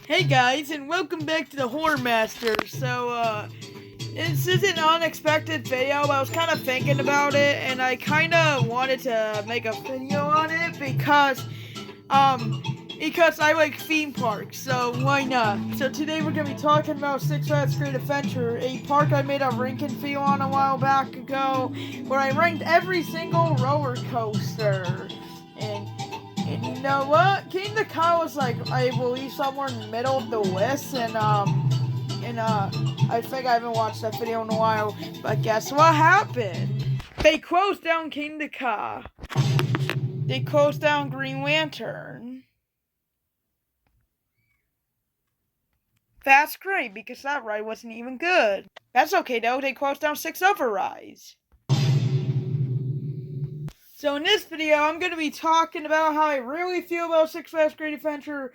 Hey guys, and welcome back to the Horror Master. This is an unexpected video, but I was kind of thinking about it, and I kind of wanted to make a video on it because I like theme parks, so why not? So today we're going to be talking about Six Flags Great Adventure, a park I made a ranking video on a while back ago, where I ranked every single roller coaster, and you know what? King the Cow was like, I believe, somewhere in the middle of the list, and I think I haven't watched that video in a while, but guess what happened? They closed down King the Cow. They closed down Green Lantern. That's great, because that ride wasn't even good. That's okay though, they closed down 6 other rides. So in this video, I'm going to be talking about how I really feel about Six Flags Great Adventure,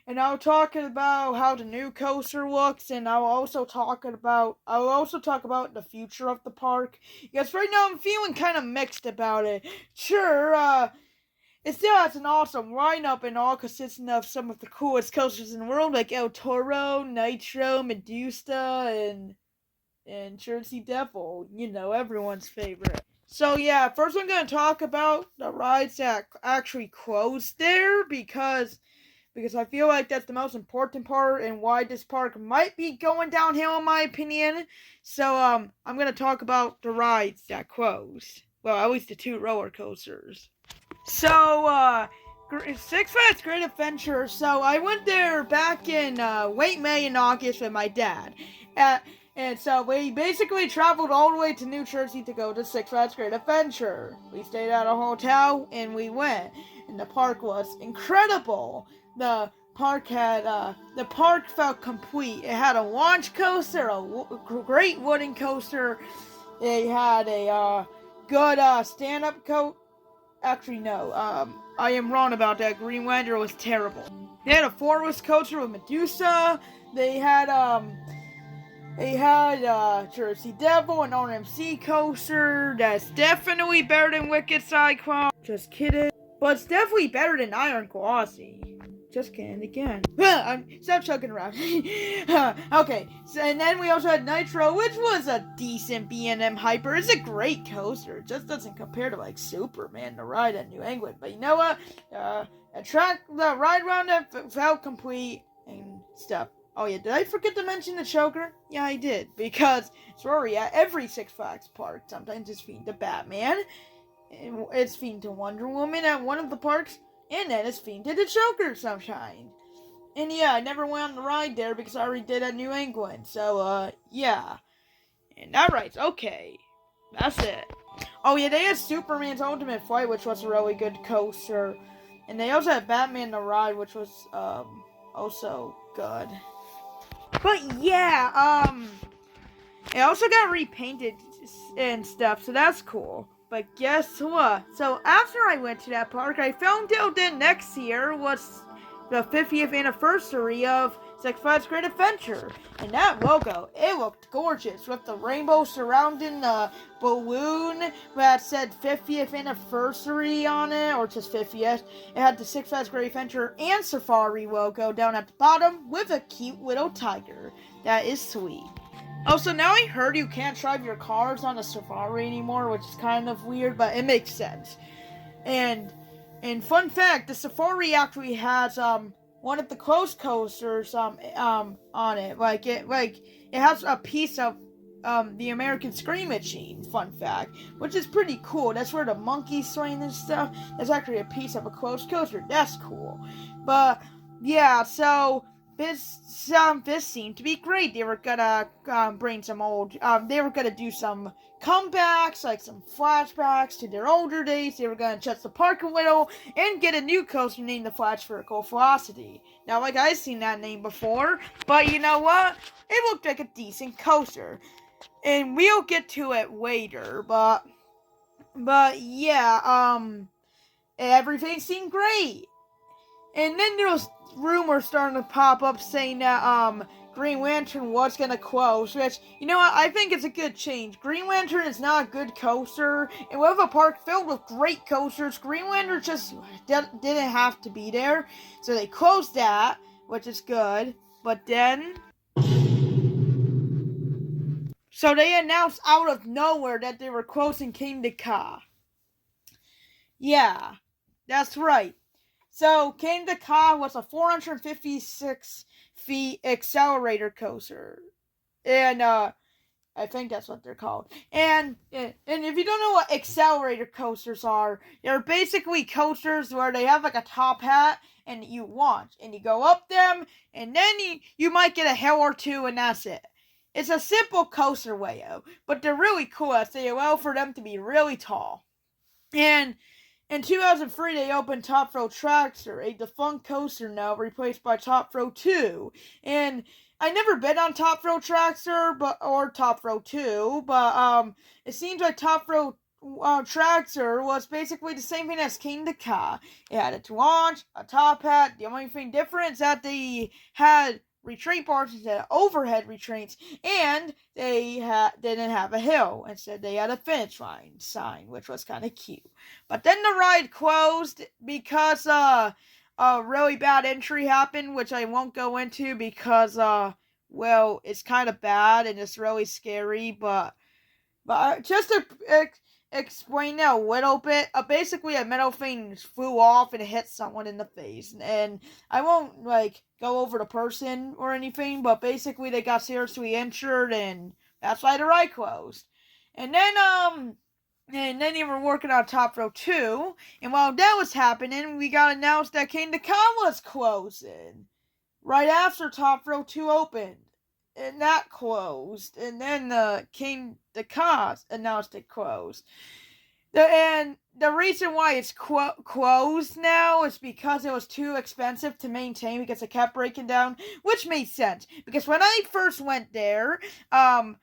and I'll talk about how the new coaster looks, and I'll also talk about the future of the park. Because right now I'm feeling kind of mixed about it. Sure, it still has an awesome lineup and all consisting of some of the coolest coasters in the world, like El Toro, Nitro, Medusa, and Jersey Devil. You know, everyone's favorite. So yeah, first I'm going to talk about the rides that actually closed there because I feel like that's the most important part and why this park might be going downhill in my opinion. So I'm going to talk about the rides that closed. Well, at least the 2 roller coasters. So Six Flags Great Adventure. So I went there back in late May and August with my dad. And so we basically traveled all the way to New Jersey to go to Six Flags Great Adventure. We stayed at a hotel and we went. And the park was incredible. The park felt complete. It had a launch coaster, a great wooden coaster. It had a good stand-up coat. Actually, no. I am wrong about that. Green Lantern was terrible. They had a forest coaster with Medusa. They had Jersey Devil, an RMC coaster. That's definitely better than Wicked Cyclone. Just kidding. But it's definitely better than Iron Glossy. Just kidding again. Stop joking around. Okay, so, and then we also had Nitro, which was a decent B&M hyper. It's a great coaster. It just doesn't compare to like Superman, the ride at New England. But you know what? The ride round that felt complete and stuff. Oh yeah, did I forget to mention the choker? Yeah, I did. Because sorry, at every Six Flags park, sometimes it's themed to Batman, it's themed to Wonder Woman at one of the parks, and then it's themed to the Joker sometimes. And yeah, I never went on the ride there because I already did at New England. So yeah. And that ride's okay. That's it. Oh yeah, they had Superman's Ultimate Flight, which was a really good coaster. And they also had Batman the Ride, which was also good. But yeah, it also got repainted and stuff, so that's cool. But guess what? So after I went to that park, I found out that next year was the 50th anniversary of Six Flags Great Adventure. And that logo, it looked gorgeous with the rainbow surrounding the balloon that said 50th anniversary on it, or just 50th. It had the Six Flags Great Adventure and Safari logo down at the bottom with a cute little tiger. That is sweet. Also, now I heard you can't drive your cars on a Safari anymore, which is kind of weird, but it makes sense. And fun fact, the Safari actually has one of the closed coasters on it. It has a piece of the American Scream Machine. Fun fact, which is pretty cool. That's where the monkeys swing and stuff. That's actually a piece of a closed coaster. That's cool. But yeah, so this seemed to be great. They were gonna bring some old. They were gonna do some comebacks, like some flashbacks to their older days. They were gonna adjust the park a little and get a new coaster named the Flash Vertical Velocity. Now, like I've seen that name before, but you know what? It looked like a decent coaster, and we'll get to it later. But yeah, everything seemed great. And then there was rumors starting to pop up saying that Green Lantern was going to close, which, you know what, I think it's a good change. Green Lantern is not a good coaster, and we have a park filled with great coasters. Green Lantern just didn't have to be there, so they closed that. which is good. But then, so they announced out of nowhere that they were closing Kingda Ka. Yeah, that's right. So Kingda Ka was a 456 feet accelerator coaster, and I think that's what they're called. And if you don't know what accelerator coasters are, they're basically coasters where they have like a top hat and you launch and you go up them and then you might get a hill or two and that's it. It's a simple coaster layout, but they're really cool as they allow for them to be really tall. And in 2003, they opened Top Thrill Traxxer, a defunct coaster now replaced by Top Thrill 2. And I never been on Top Thrill Traxxer, or Top Thrill 2, but it seems like Top Thrill Traxxer was basically the same thing as Kingda Ka. It had its launch, a top hat. The only thing different is that they had retreat bars instead of overhead retreats, and they didn't have a hill. Instead, they had a finish line sign, which was kind of cute. But then the ride closed because a really bad injury happened, which I won't go into because well, it's kind of bad and it's really scary. But just to explain that a little bit, basically a metal thing flew off and hit someone in the face, and I won't go over the person or anything, but basically they got seriously injured, and that's why the ride closed. And then they were working on Top Thrill 2, and while that was happening, we got announced that Kingda Ka was closing right after Top Thrill 2 opened. And that closed, and then Kingda Ka announced it closed. And the reason why it's closed now is because it was too expensive to maintain because it kept breaking down, which made sense. Because when I first went there, after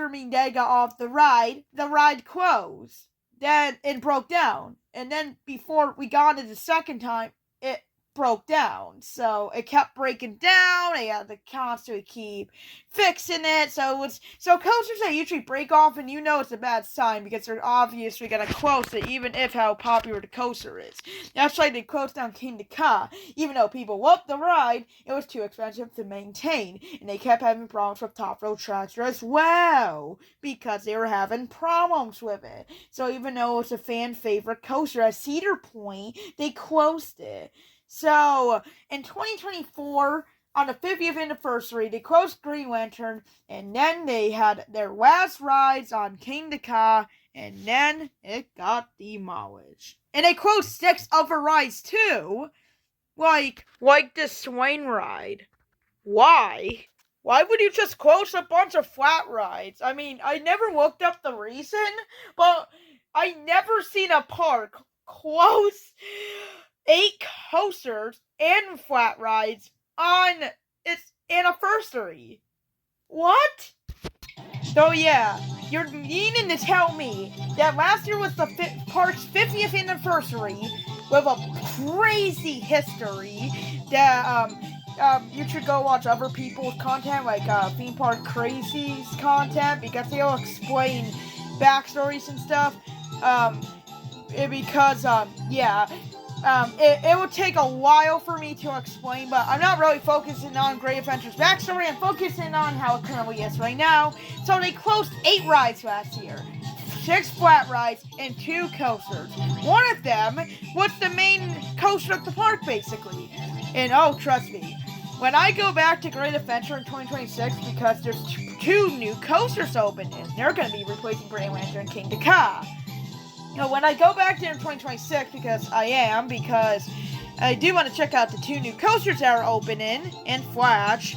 me and Dad got off the ride closed. Then it broke down, and then before we got it the second time, it broke down. So it kept breaking down. They had to constantly keep fixing it. So coasters that usually break off, and it's a bad sign because they're obviously gonna close it, even if how popular the coaster is. That's why they closed down Kingda Ka. Even though people loved the ride, it was too expensive to maintain, and they kept having problems with Top Thrill Traxxer as well because they were having problems with it. So even though it's a fan favorite coaster at Cedar Point, they closed it. So, in 2024, on the 50th anniversary, they closed Green Lantern, and then they had their last rides on Kingda Ka, and then it got demolished. And they closed 6 other rides, too. Like the Swain ride. Why? Why would you just close a bunch of flat rides? I mean, I never looked up the reason, but I never seen a park close 8 coasters and flat rides on its anniversary. What? So yeah, you're meaning to tell me that last year was the park's 50th anniversary with a crazy history that you should go watch other people's content like Theme Park Crazy's content because they'll explain backstories and stuff. It would take a while for me to explain, but I'm not really focusing on Great Adventure's backstory. I'm focusing on how it currently is right now. So they closed 8 rides last year. 6 flat rides and 2 coasters. One of them was the main coaster at the park, basically. And trust me, when I go back to Great Adventure in 2026, because there's 2 new coasters opening, they're going to be replacing Green Lantern and Kingda Ka. When I go back there in 2026, because I do want to check out the 2 new coasters that are opening in Flash,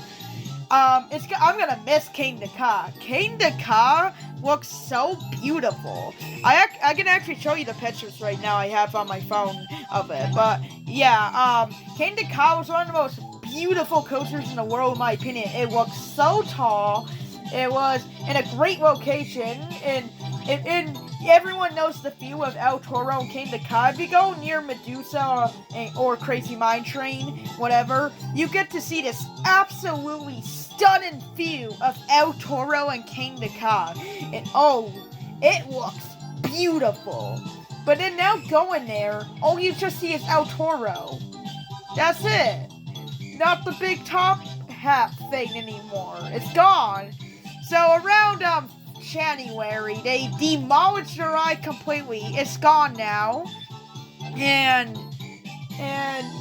I'm gonna miss Kingda Ka. Kingda Ka looks so beautiful. I can actually show you the pictures right now I have on my phone of it. But yeah, Kingda Ka was one of the most beautiful coasters in the world, in my opinion. It looked so tall. It was in a great location, and everyone knows the feel of El Toro and Kingda Ka. If you go near Medusa or Crazy Mine Train, whatever, you get to see this absolutely stunning view of El Toro and Kingda Ka. And it looks beautiful. But then now going there, all you just see is El Toro. That's it. not the big top hat thing anymore. It's gone. So around January, they demolished the ride completely. It's gone now, and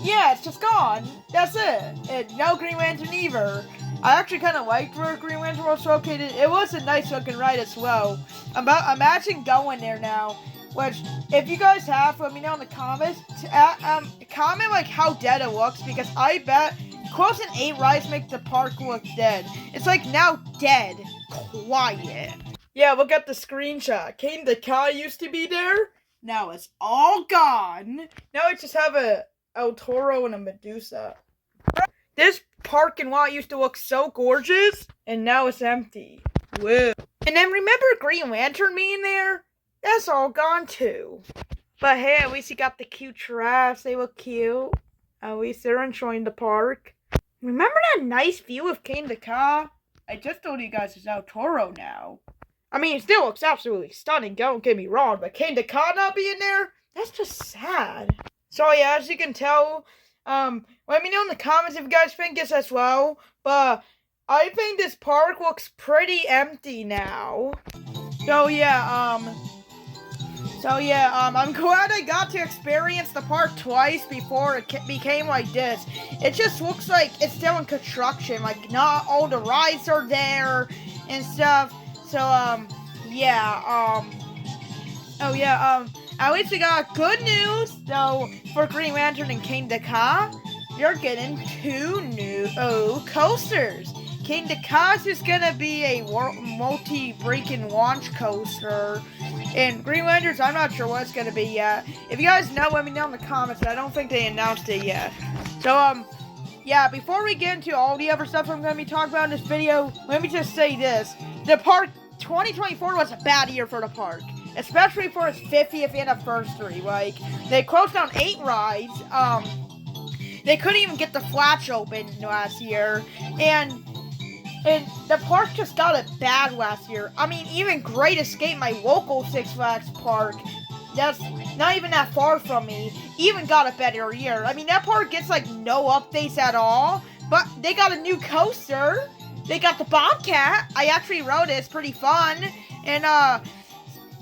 yeah, it's just gone. That's it. And no Green Lantern either. I actually kind of liked where Green Lantern was located. It was a nice looking ride as well. Imagine going there now. Which, if you guys have, let me know in the comments. Comment like how dead it looks, because I bet close and 8 rides make the park look dead. It's like now dead, quiet. Yeah, look at the screenshot. Kane the Kai used to be there. Now it's all gone. Now I just have a El Toro and a Medusa. This parking lot used to look so gorgeous, and now it's empty. Whoa. And then remember Green Lantern being there? That's all gone too. But hey, at least you got the cute giraffes. They look cute. At least they're enjoying the park. Remember that nice view of Kane the Ka? I just told you guys it's El Toro now. I mean, it still looks absolutely stunning, don't get me wrong, but Kane the Ka not being there? That's just sad. So yeah, as you can tell, let me know in the comments if you guys think this as well. But I think this park looks pretty empty now. So yeah, I'm glad I got to experience the park twice before it became like this. It just looks like it's still in construction, like not all the rides are there and stuff. So, at least we got good news. So, for Green Lantern and Kane the Ka, you're getting 2 new coasters. Kane the Ka's is gonna be a multi-breaking launch coaster. And Green Lanterns, I'm not sure what it's gonna be yet. If you guys know, let me know in the comments, but I don't think they announced it yet. So, yeah, before we get into all the other stuff I'm gonna be talking about in this video, let me just say this. The park, 2024 was a bad year for the park. Especially for its 50th anniversary. Like, they closed down 8 rides. They couldn't even get the Flash open last year. And the park just got it bad last year. I mean, even Great Escape, my local Six Flags park, that's not even that far from me, even got a better year. I mean, that park gets, like, no updates at all. But they got a new coaster. They got the Bobcat. I actually rode it. It's pretty fun.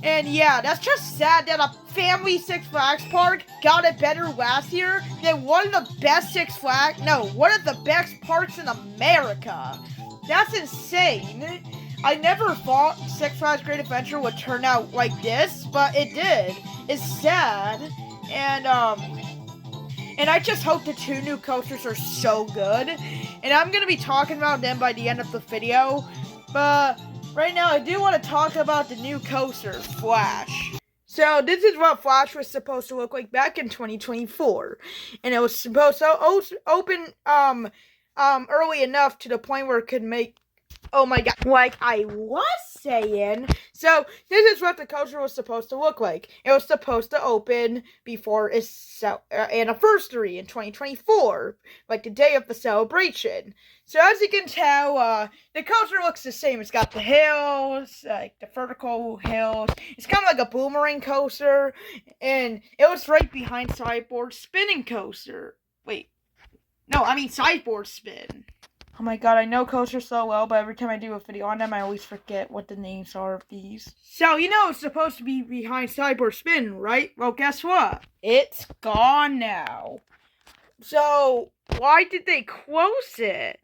And yeah, that's just sad that a family Six Flags park got it better last year than one of the best one of the best parks in America. That's insane. I never thought Six Flags Great Adventure would turn out like this, but it did. It's sad. And I just hope the 2 new coasters are so good. And I'm going to be talking about them by the end of the video. But right now, I do want to talk about the new coaster, Flash. So, this is what Flash was supposed to look like back in 2024. And it was supposed to open early enough to the point where it could make, oh my god, like I was saying. So, this is what the coaster was supposed to look like. It was supposed to open before its anniversary in 2024, like the day of the celebration. So, as you can tell, the coaster looks the same. It's got the hills, like the vertical hills. It's kind of like a boomerang coaster, and it was right behind Sideboard Spinning Coaster. Sideboard Spin. Oh my god, I know coasters so well, but every time I do a video on them, I always forget what the names are of these. So, you know it's supposed to be behind Sideboard Spin, right? Well, guess what? It's gone now. So, why did they close it?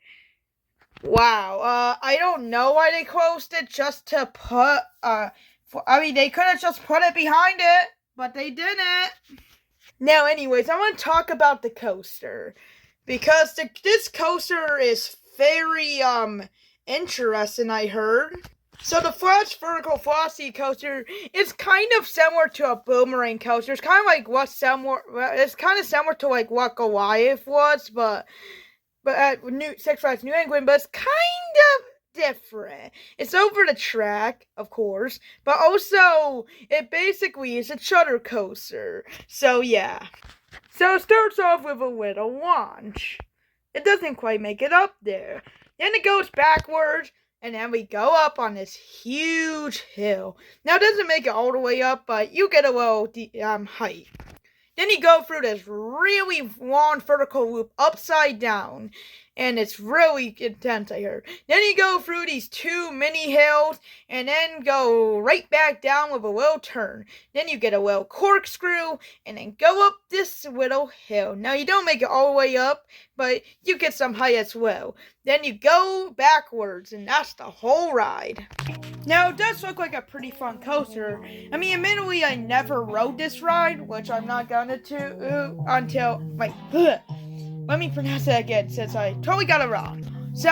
Wow, I don't know why they closed it, just to put, they could have just put it behind it, but they didn't. Now, anyways, I want to talk about the coaster. Because this coaster is very, interesting, I heard. So the Flash Vertical Flossy coaster is kind of similar to a boomerang coaster. It's kind of like to like what Goliath was, but at Six Flags New England, but it's kind of different. It's over the track, of course, but also it basically is a shutter coaster. So yeah. So it starts off with a little launch. It doesn't quite make it up there. Then it goes backwards, and then we go up on this huge hill. Now it doesn't make it all the way up, but you get a little height. Then you go through this really long vertical loop upside down. And it's really intense, I heard. Then you go through these 2 mini hills, and then go right back down with a little turn. Then you get a little corkscrew, and then go up this little hill. Now you don't make it all the way up, but you get some height as well. Then you go backwards, and that's the whole ride. Now, it does look like a pretty fun coaster. I mean, admittedly, I never rode this ride, which I'm not gonna until, let me pronounce that again, since I totally got it wrong. So,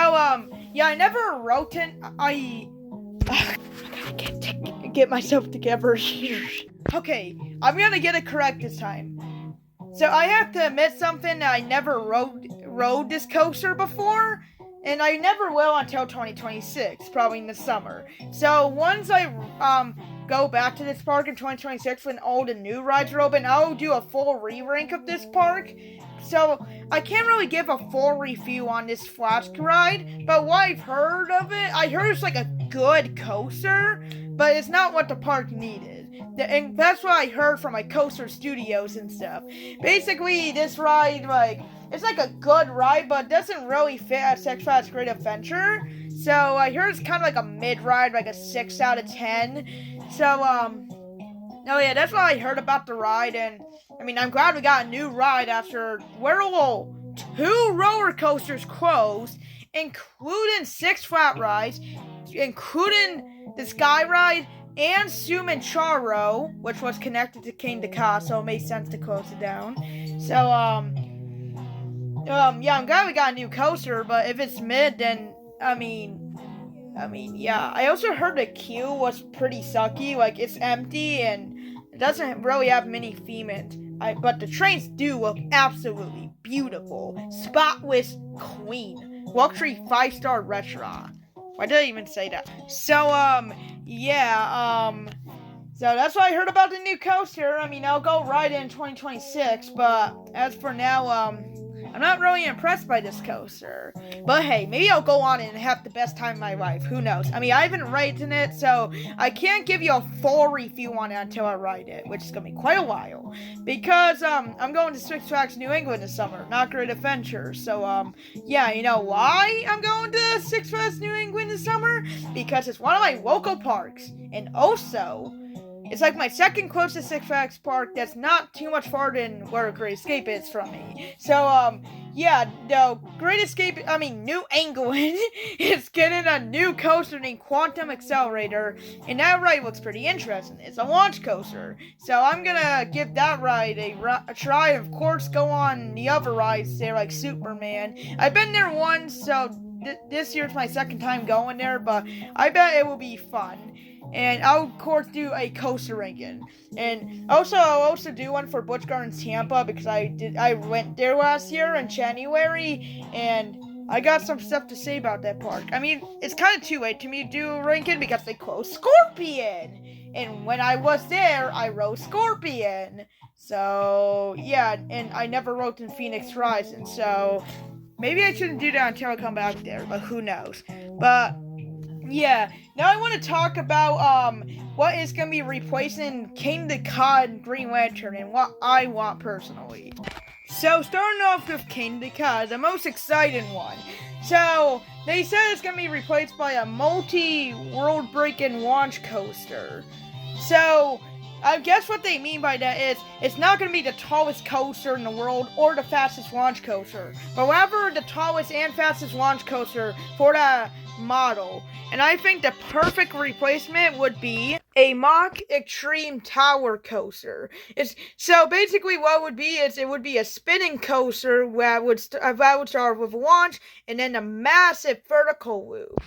yeah, I never rode it. I gotta get myself together here. Okay, I'm gonna get it correct this time. So, I have to admit something, that I never rode this coaster before. And I never will until 2026, probably in the summer. So once I go back to this park in 2026 when all the new rides are open, I'll do a full re-rank of this park. So I can't really give a full review on this Flask ride, but what I've heard of it, I heard it's like a good coaster, but it's not what the park needed. And that's what I heard from coaster studios and stuff. Basically, this ride, it's like a good ride, but doesn't really fit at Six Flags Great Adventure. So I heard it's kind of like a mid ride, like a 6 out of 10. So, oh yeah, that's what I heard about the ride. And I mean, I'm glad we got a new ride after 2 roller coasters closed, including 6 flat rides, including the Sky Ride and Sumancharo, which was connected to King Ka, so it made sense to close it down. So, yeah, I'm glad we got a new coaster, but if it's mid, then, I mean, yeah. I also heard the queue was pretty sucky, like, it's empty, and it doesn't really have many females. But the trains do look absolutely beautiful. Spotless clean. Luxury 5-star restaurant. Why did I even say that? So, yeah, so that's what I heard about the new coaster. I mean, I'll go ride it in 2026, but as for now, I'm not really impressed by this coaster. But hey, maybe I'll go on it and have the best time of my life. Who knows? I mean, I haven't ridden it, so I can't give you a full review on it until I ride it, which is going to be quite a while. Because, I'm going to Six Flags New England this summer, not Great Adventure. So, yeah, you know why I'm going to Six Flags New England this summer? Because it's one of my local parks. And also, it's like my second closest Six Flags park that's not too much farther than where Great Escape is from me. So, yeah, no, New England is getting a new coaster named Quantum Accelerator, and that ride looks pretty interesting. It's a launch coaster, so I'm gonna give that ride a try. Of course, go on the other rides there, like Superman. I've been there once, so this year's my second time going there, but I bet it will be fun. And I'll, of course, do a coaster ranking. And I'll also do one for Busch Gardens Tampa, because I went there last year in January, and I got some stuff to say about that park. I mean, it's kind of too late to me to do a ranking because they closed Scorpion. And when I was there, I rode Scorpion. So, yeah, and I never rode in Phoenix Horizon, so maybe I shouldn't do that until I come back there, but who knows. But yeah, now I want to talk about what is going to be replacing King Ka and Green Lantern and what I want personally. So starting off with King Ka, the most exciting one. So they said it's going to be replaced by a multi-world breaking launch coaster. So I guess what they mean by that is it's not going to be the tallest coaster in the world or the fastest launch coaster, but rather the tallest and fastest launch coaster for the model. And I think the perfect replacement would be a Mach Extreme Tower coaster. So basically what it would be is it would be a spinning coaster that would start with a launch and then a massive vertical loop.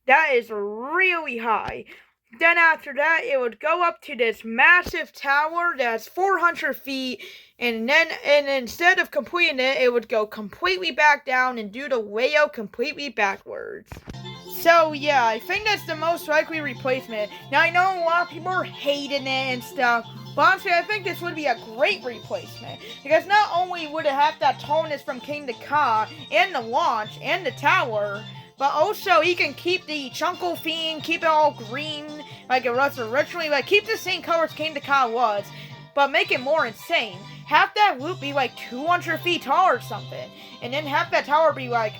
That is really high. Then after that, it would go up to this massive tower that's 400 feet, and instead of completing it, it would go completely back down and do the layout completely backwards. So yeah, I think that's the most likely replacement. Now I know a lot of people are hating it and stuff, but honestly, I think this would be a great replacement. Because not only would it have that tallness from King Ka and the launch and the tower, but also he can keep the Chunkle theme, keep it all green like it was originally, like keep the same color as King Ka was, but make it more insane. have that loop be like 200 feet tall or something, and then have that tower be like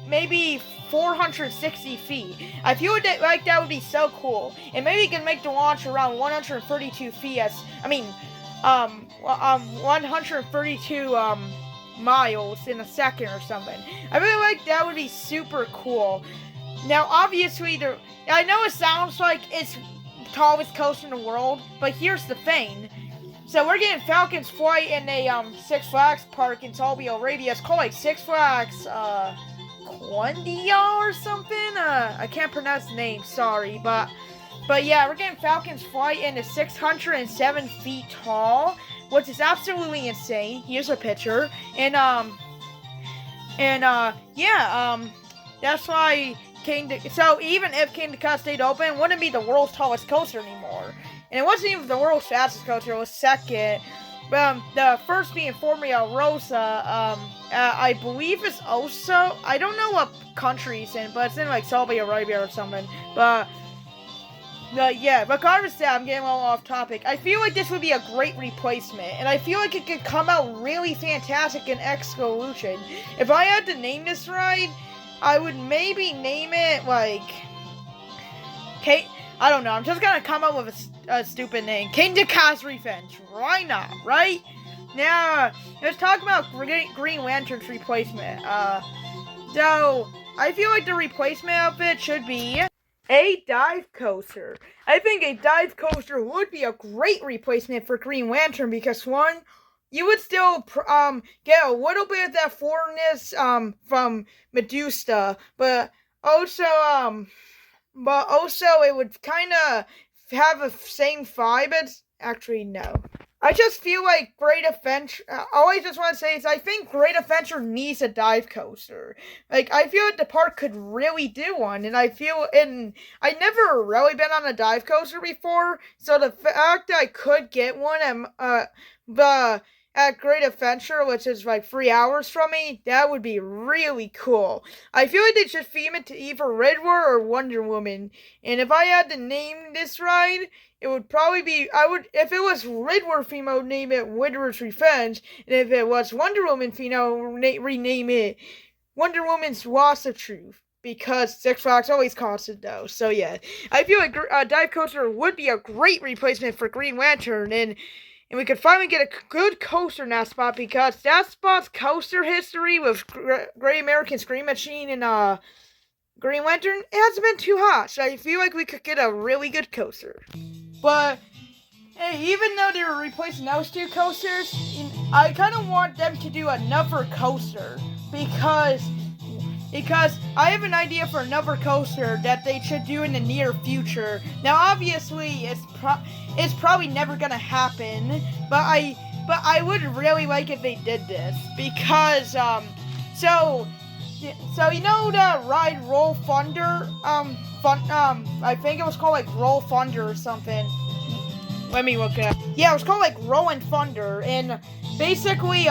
maybe 460 feet. I feel like that would be so cool, and maybe you can make the launch around 132 feet. 132 miles in a second or something. I really like that. Would be super cool. Now, obviously, I know it sounds like it's the tallest coaster in the world, but here's the thing. So we're getting Falcon's Flight in a Six Flags park in Saudi Arabia. It's called like Six Flags Quandia or something. I can't pronounce the name. Sorry, but yeah, we're getting Falcon's Flight in a 607 feet tall, which is absolutely insane. Here's a picture, that's why so even if King Dakar stayed open, it wouldn't be the world's tallest coaster anymore. And it wasn't even the world's fastest coaster, it was second. The first being Formula Rosa, I believe is also, I don't know what country it's in, but it's in like Saudi Arabia or something. But yeah, regardless of that, I'm getting a little off topic. I feel like this would be a great replacement, and I feel like it could come out really fantastic in Exclusion. If I had to name this ride, I would maybe name it like I don't know. I'm just gonna come up with a stupid name. King Dakar's Revenge. Why not? Right? Now, let's talk about Green Lantern's replacement. So I feel like the replacement of it should be a dive coaster. I think a dive coaster would be a great replacement for Green Lantern because one, you would still get a little bit of that foreignness from Medusa, but also it would kind of have the same vibe as, actually no. I just feel like Great Adventure, all I just want to say is I think Great Adventure needs a dive coaster. Like, I feel like the park could really do one, and I never really been on a dive coaster before, so the fact that I could get one at Great Adventure, which is like 3 hours from me, that would be really cool. I feel like they should theme it to either Red War or Wonder Woman. And if I had to name this ride, it would probably be, if it was Red War theme, I would name it Winter's Revenge. And if it was Wonder Woman theme, I would rename it Wonder Woman's Loss of Truth. Because Six Flags always costs it though. So yeah, I feel like a dive coaster would be a great replacement for Green Lantern. And we could finally get a good coaster in that spot because that spot's coaster history with Great American Scream Machine and Green Lantern, it hasn't been too hot. So I feel like we could get a really good coaster. But hey, even though they were replacing those two coasters, I kind of want them to do another coaster because I have an idea for another coaster that they should do in the near future. Now, obviously, it's probably never gonna happen, but I would really like if they did this because so you know the ride Roll Thunder I think it was called like Roll Thunder or something. Let me look it up. Yeah, it was called like Rolling Thunder, and basically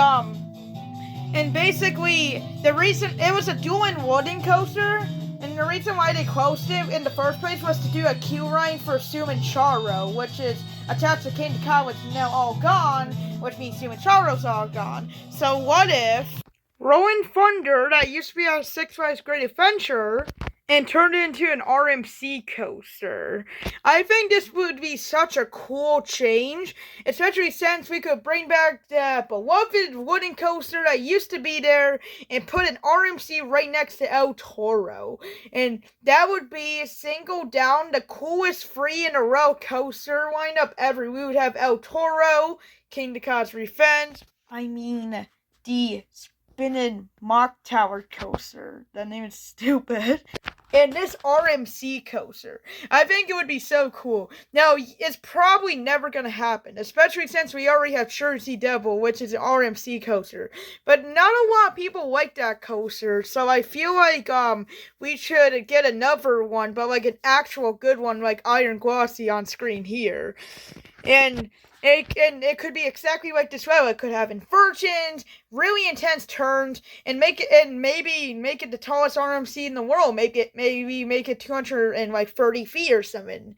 the reason it was a dual wooden coaster, and the reason why they closed it in the first place was to do a queue line for Sumancharo, which is attached to King Dakar, which is now all gone, which means Sumancharo's all gone. So what if Rolling Thunder, that used to be on Six Flags Great Adventure, and turned it into an RMC coaster? I think this would be such a cool change, especially since we could bring back the beloved wooden coaster that used to be there and put an RMC right next to El Toro. And that would be single down the coolest 3-in-a-row coaster lineup ever. We would have El Toro, King Dakar's Revenge, the spinning Mock Tower coaster. That name is stupid. And this RMC coaster. I think it would be so cool. Now, it's probably never going to happen, especially since we already have Jersey Devil, which is an RMC coaster. But not a lot of people like that coaster, so I feel like we should get another one, but like an actual good one, like Iron Glossy on screen here. And it could be exactly like this way. It could have inversions, really intense turns, and maybe make it the tallest RMC in the world. Maybe make it 230 feet or something.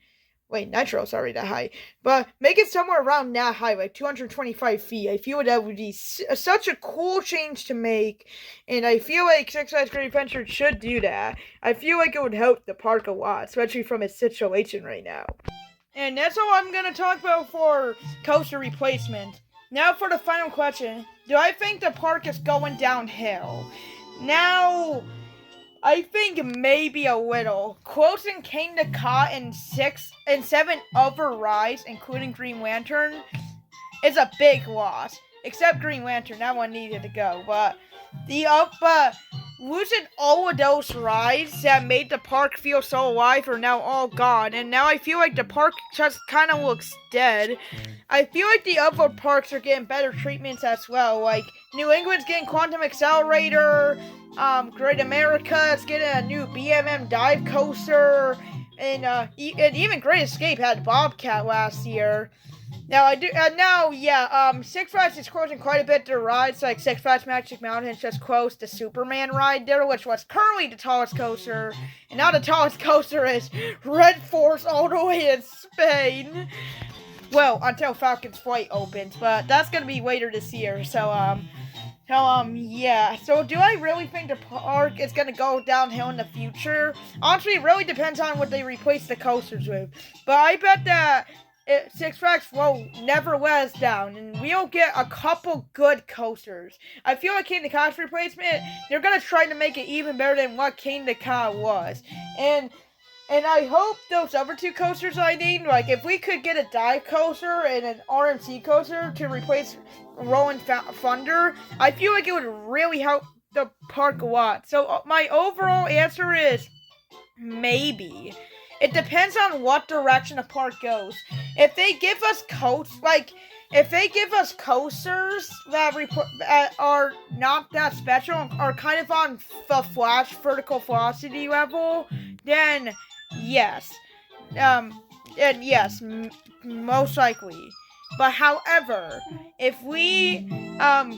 Wait, Nitro's already that high. But make it somewhere around that high, like 225 feet. I feel that would be such a cool change to make. And I feel like Six Flags Great Adventure should do that. I feel like it would help the park a lot, especially from its situation right now. And that's all I'm going to talk about for coaster replacement. Now for the final question. Do I think the park is going downhill? Now, I think maybe a little. Closing King the Cot and 7 other rides, including Green Lantern, is a big loss. Except Green Lantern, that one needed to go. But losing all of those rides that made the park feel so alive are now all gone. And now I feel like the park just kind of looks dead. I feel like the other parks are getting better treatments as well. Like, New England's getting Quantum Accelerator. Great America is getting a new BMM dive coaster. And even Great Escape had Bobcat last year. Six Flags is closing quite a bit to rides, like Six Flags Magic Mountain just closed the Superman ride there, which was currently the tallest coaster, and now the tallest coaster is Red Force all the way in Spain. Well, until Falcon's Flight opens, but that's gonna be later this year, So do I really think the park is gonna go downhill in the future? Honestly, it really depends on what they replace the coasters with, but I bet that Six Flags will never let us down, and we'll get a couple good coasters. I feel like King the Cot's replacement, they're gonna try to make it even better than what King the Cot was. And I hope those other two coasters I named, like if we could get a dive coaster and an RMC coaster to replace Rolling Thunder, I feel like it would really help the park a lot. So my overall answer is maybe. It depends on what direction the park goes. If they give us coasters that are not that special, are kind of on the Flash vertical velocity level, then yes. Most likely. But however, if we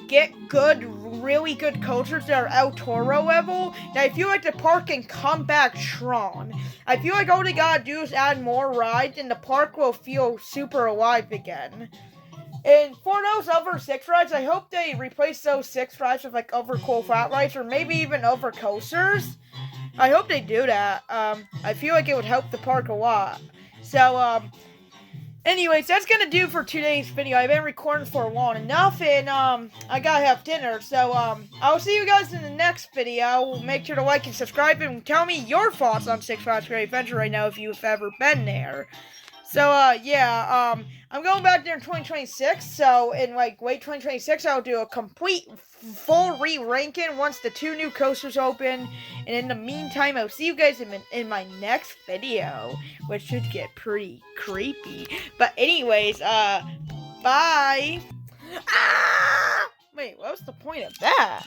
get really good coasters that are El Toro level, then I feel like the park can come back strong. I feel like all they gotta do is add more rides and the park will feel super alive again. And for those other Six rides, I hope they replace those Six rides with like other cool flat rides or maybe even other coasters. I hope they do that. I feel like it would help the park a lot. So, anyways, that's gonna do for today's video. I've been recording for long enough, and I gotta have dinner. So I'll see you guys in the next video. Make sure to like and subscribe, and tell me your thoughts on Six Flags Great Adventure right now if you've ever been there. So I'm going back there in 2026. So in late 2026, I'll do a complete full re-ranking once the 2 new coasters open. And in the meantime, I'll see you guys in my next video, which should get pretty creepy. But anyways, bye. Ah! Wait, what was the point of that?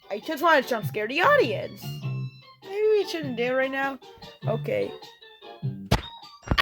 I just wanted to jump scare the audience. Maybe we shouldn't do it right now. Okay.